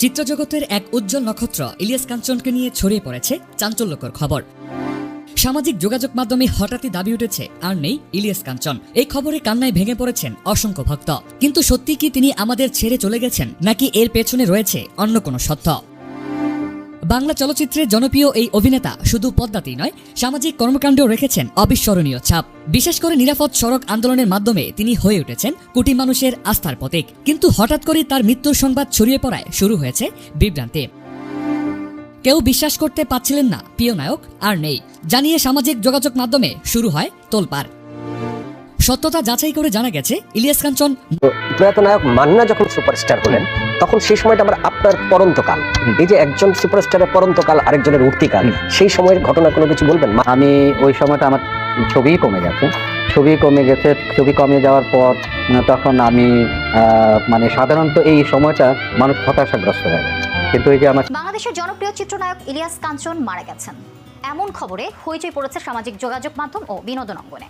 চিত্রজগতের এক উজ্জ্বল নক্ষত্র ইলিয়াস কাঞ্চনকে নিয়ে ছড়িয়ে পড়েছে চাঞ্চল্যকর খবর। সামাজিক যোগাযোগ মাধ্যমে হঠাৎই দাবি উঠেছে আর নেই ইলিয়াস কাঞ্চন। এই খবরে কান্নায় ভেঙে পড়েছেন অসংখ্য ভক্ত। কিন্তু সত্যি কি তিনি আমাদের ছেড়ে চলে গেছেন, নাকি এর পেছনে রয়েছে অন্য কোনো সত্য? বাংলা চলচ্চিত্রের জনপ্রিয় এই অভিনেতা শুধু পদ্মাতেই নয়, সামাজিক কর্মকাণ্ডেও রেখেছেন অবিস্মরণীয় ছাপ। বিশেষ করে নিরাপদ সড়ক আন্দোলনের মাধ্যমে তিনি হয়ে উঠেছেন কোটি মানুষের আস্থার প্রতীক। কিন্তু হঠাৎ করে তার মৃত্যুর সংবাদ ছড়িয়ে পড়ায় শুরু হয়েছে বিভ্রান্তি। কেউ বিশ্বাস করতে পারছিলেন না প্রিয় নায়ক আর নেই জানিয়ে সামাজিক যোগাযোগ মাধ্যমে শুরু হয় তোলপাড়। সত্যতা যাচাই করে জানা গেছে ইলিয়াস কাঞ্চন প্রয়াত নায়ক মান্না যখন সুপারস্টার হলেন তখন সেই সময়টা আমার আপনার পরন্তকাল, এই যে একজন সুপারস্টারের পরন্তকাল আরেকজনের উঠতিকাল, সেই সময়ের ঘটনা কোনো কিছু বলবেন? আমি ওই সময়টা আমার ছবি কমে গেছে, ছবি কমে যাওয়ার পর তখন আমি সাধারণত এই সময়টা মানুষ হতাশাগ্রস্ত হয়ে যায়। কিন্তু এই যে আমার বাংলাদেশের জনপ্রিয় চিত্রনায়ক ইলিয়াস কাঞ্চন মারা গেছেন এমন খবরে হইচই পড়েছে সামাজিক যোগাযোগ মাধ্যম ও বিনোদন অঙ্গনে।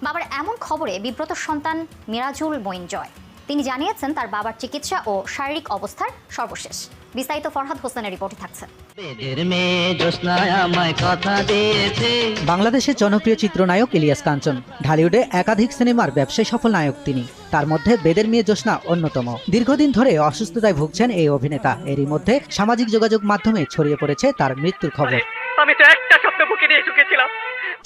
বাবার এমন খবরে বিব্রত সন্তান মিরাজুল মঈন জয়। তিনি জানিয়েছেন তার বাবার চিকিৎসা ও শারীরিক অবস্থার সর্বশেষ। বিস্তারিত ফরহাদ হোসেনের রিপোর্টে থাকছে। বাংলাদেশের জনপ্রিয় চিত্রনায়ক ইলিয়াস কাঞ্চন ঢালিউডে একাধিক সিনেমার ব্যবসায় সফল নায়ক তিনি। তার মধ্যে বেদের মেয়ে জ্যোৎস্না অন্যতম। দীর্ঘদিন ধরে অসুস্থতায় ভুগছেন এই অভিনেতা। এরই মধ্যে সামাজিক যোগাযোগ মাধ্যমে ছড়িয়ে পড়েছে তার মৃত্যুর খবর। আমি তো একটা স্বপ্ন বুকে নিয়ে ঢুকেছিলাম।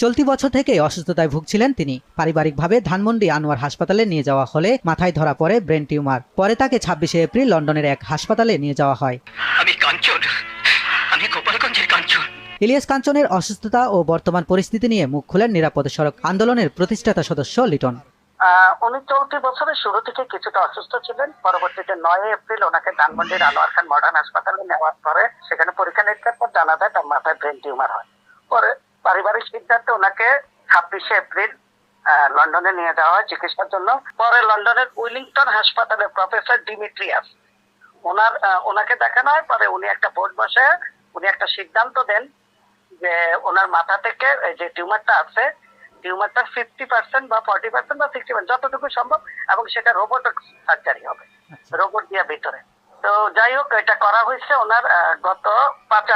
চলতি বছর থেকে অসুস্থতায় ভুগছিলেন তিনি। পারিবারিকভাবে ধানমন্ডি আনোয়ার হাসপাতালে নিয়ে যাওয়া হলে মাথায় ধরা পড়ে ব্রেন টিউমার। পরে তাকে 26শে এপ্রিল লন্ডনের এক হাসপাতালে নিয়ে যাওয়া হয়। আমি কাঞ্চন, আমি গোপালগঞ্জের কাঞ্চন। ইলিয়াস কাঞ্চনের অসুস্থতা ও বর্তমান পরিস্থিতি নিয়ে মুখ খুলেন নিরাপদ সড়ক আন্দোলনের প্রতিষ্ঠাতা সদস্য লিটন। উনি চলতি বছরের শুরু থেকে কিছুটা অসুস্থ ছিলেন। পরবর্তীতে 9 এপ্রিল ওনাকে ধানমন্ডির আনোয়ার খান মডার্ন হাসপাতালে নেওয়ার পরে সেখানে পরীক্ষা নিরীক্ষার পর জানা যায় তার মাথায় ব্রেন টিউমার হয়। পরে পারিবারিক সিদ্ধান্তে ওনাকে 26শে এপ্রিল লন্ডনে নিয়ে যাওয়া হয় চিকিৎসার জন্য। পরে লন্ডনের উইলিংটন হাসপাতালে প্রফেসর ডিমিট্রিয়াস ওনাকে দেখানো হয়। পরে উনি একটা বোর্ড বসে উনি একটা সিদ্ধান্ত দেন যে ওনার মাথা থেকে যে টিউমারটা আছে, টিউমারটার 50% বা 40% বা 60% যতটুকু সম্ভব, এবং সেটা রোবোটিক সার্জারি হবে, রোবট দিয়ে ভিতরে। তো যাই হোক, এটা করা হয়েছে ওনার গত 5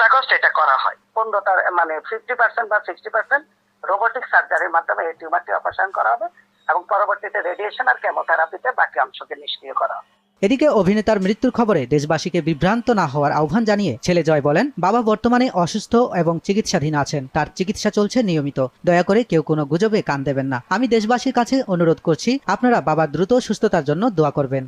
আগস্ট এটা করা হয়। 50% বা 60% রোবোটিক সার্জারির মাধ্যমে এই টিউমারটি অপারেশন করা হবে এবং পরবর্তীতে রেডিয়েশন আর কেমোথেরাপিতে বাকি অংশকে নিষ্ক্রিয় করা হবে। এদিকে অভিনেতার মৃত্যুর খবরে দেশবাসীকে বিভ্রান্ত না হওয়ার আহ্বান জানিয়ে ছেলে জয় বলেন, বাবা বর্তমানে অসুস্থ এবং চিকিৎসাধীন আছেন। তার চিকিৎসা চলছে নিয়মিত। দয়া করে কেউ কোনো গুজবে কান দেবেন না। আমি দেশবাসীর কাছে অনুরোধ করছি, আপনারা বাবার দ্রুত সুস্থতার জন্য দোয়া করবেন।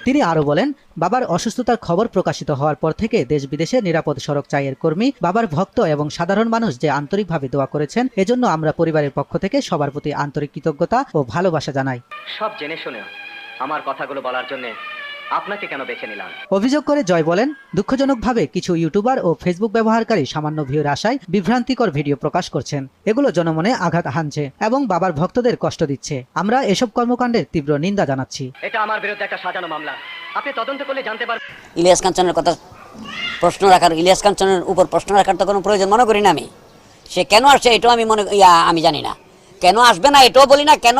তিনি আরো বলেন, বাবার অসুস্থতার খবর প্রকাশিত হওয়ার পর থেকে দেশ বিদেশে নিরাপদ সড়ক চাইয়ের কর্মী, বাবার ভক্ত এবং সাধারণ মানুষ যে আন্তরিকভাবে দোয়া করেছেন, এজন্য আমরা পরিবারের পক্ষ থেকে সবার প্রতি আন্তরিক কৃতজ্ঞতা ও ভালোবাসা জানাই। সব জেনে শুনে আমার কথাগুলো বলার জন্য আপনাকে কেন বেছে নিলাম? অভিযোগ করে জয় বলেন, দুঃখজনকভাবে কিছু ইউটিউবার ও ফেসবুক ব্যবহারকারী সামান্য ভিউর আশায় বিভ্রান্তিকর ভিডিও প্রকাশ করছেন। এগুলো জনমনে আঘাত হানছে এবং বাবার ভক্তদের কষ্ট দিচ্ছে। আমরা এসব কর্মকাণ্ডের তীব্র নিন্দা জানাচ্ছি। এটা আমার বিরুদ্ধে একটা সাজানো মামলা, আপনি তদন্ত করলে জানতে পারবেন। ইলিয়াস কাঞ্চনের কথা ইলিয়াস কাঞ্চনের উপর প্রশ্ন রাখার তো কোনো প্রয়োজন মনে করি না আমি। সে কেন আসছে এটাও আমি জানি না, কেন আসবে না এটাও বলি না, কেন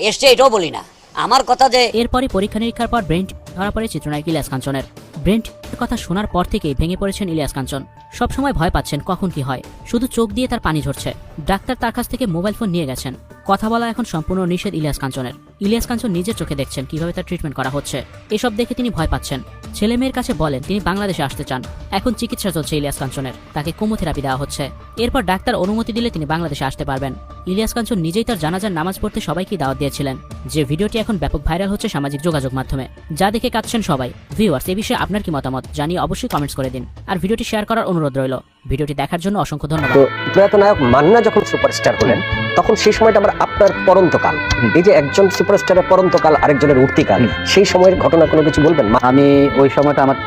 এসছে এটাও বলি না। আমার কথা যে এরপরই পরীক্ষা নিরীক্ষার পর ব্রেন ধরা পড়ে চিত্রনায়ক ইলিয়াস কাঞ্চনের। ব্রেন কথা শোনার পর থেকেই ভেঙে পড়েছেন ইলিয়াস কাঞ্চন। সবসময় ভয় পাচ্ছেন কখন কি হয়, শুধু চোখ দিয়ে তার পানি ঝরছে। ডাক্তার তার কাছ থেকে মোবাইল ফোন নিয়ে গেছেন। কথা বলা এখন সম্পূর্ণ নিষেধ ইলিয়াস কাঞ্চনের। ইলিয়াস কাঞ্চন নিজের চোখে দেখছেন কিভাবে তার ট্রিটমেন্ট করা হচ্ছে। এসব দেখে তিনি ভয় পাচ্ছেন। ছেলে মেয়ের কাছে বলেন তিনি বাংলাদেশে আসতে চান। এখন চিকিৎসা চলছে ইলিয়াস কাঞ্চনের, তাকে কেমোথেরাপি দেওয়া হচ্ছে। এরপর ডাক্তার অনুমতি দিলে তিনি বাংলাদেশে আসতে পারবেন। ইলিয়াস কাঞ্চন নিজেই তার জানাজার নামাজ পড়তে সবাইকে দাওয়াত দিয়েছিলেন, যে ভিডিওটি এখন ব্যাপক ভাইরাল হচ্ছে সামাজিক যোগাযোগ মাধ্যমে, যা দেখে কাঁদছেন সবাই। ভিউয়ার্স, এ বিষয়ে আপনার কি মতামত জানিয়ে অবশ্যই কমেন্টস করে দিন, আর ভিডিওটি শেয়ার করার অনুরোধ রইল। ভিডিওটি দেখার জন্য অসংখ্য ধন্যবাদ। প্রয়াত নায়ক মান্না যখন সুপারস্টার হলেন তখন সেই সময়টা আমার আপনার পরন্তকাল, এই যে একজন সুপারস্টারের পরন্তকাল আরেকজনের উঠতিকাল, সেই সময়ের ঘটনা কোনো কিছু বলবেন? আমি ওই সময়টা আমার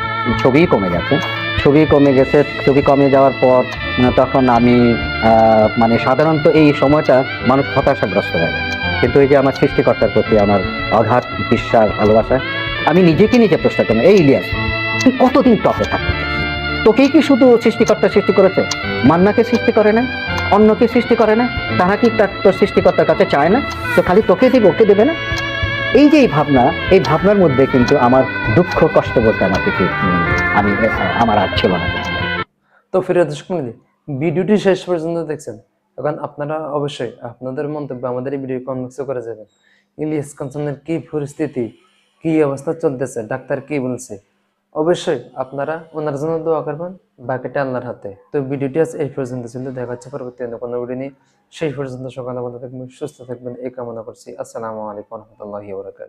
ছবি কমে গেছে, ছবি কমে যাওয়ার পর তখন আমি সাধারণত এই সময়টা মানুষ হতাশাগ্রস্ত হয়ে যায়। কিন্তু এই যে আমার সৃষ্টিকর্তার প্রতি আমার অগাধ বিশ্বাস, ভালোবাসা, আমি নিজেকে নিজে প্রশ্ন করি, এই ইলিয়াস তুই কতদিন টপে থাকতে চাস? তোকেই কি শুধু সৃষ্টিকর্তা সৃষ্টি করেছে? মান্নাকে সৃষ্টি করে না? অন্যকে সৃষ্টি করে না? তারা কি তোর সৃষ্টিকর্তার কাছে চায় না? তো খালি তোকে দিবে, ওকে দেবে না? এই যে এই ভাবনার মধ্যে কিন্তু আমার দুঃখ কষ্ট বলতে আমার কিছু আমার আর ছিল না। তো প্রিয় দর্শক মণ্ডলী, ভিডিওটি শেষ পর্যন্ত দেখছেন, এখন আপনারা অবশ্যই আপনাদের মন্তব্য আমাদের এই ভিডিও কমেন্ট বক্সে করে যাবেন। ইলিয়াস কাঞ্চনের কি পরিস্থিতি, কি অবস্থা চলতেছে, ডাক্তার কি বলছে, অবশ্যই আপনারা ওনার জন্য দোয়া করবেন, বাকিটা আল্লাহর হাতে। তো ভিডিওটি আজ এই পর্যন্ত ছিল, দেখা হচ্ছে পরবর্তী কোনো ভিডিও নিয়ে। সেই পর্যন্ত সকালে ভালো থাকবেন, সুস্থ থাকবেন এই কামনা করছি। আসসালামু আলাইকুম ওয়া রাহমাতুল্লাহি ওয়া বারাকাতুহু।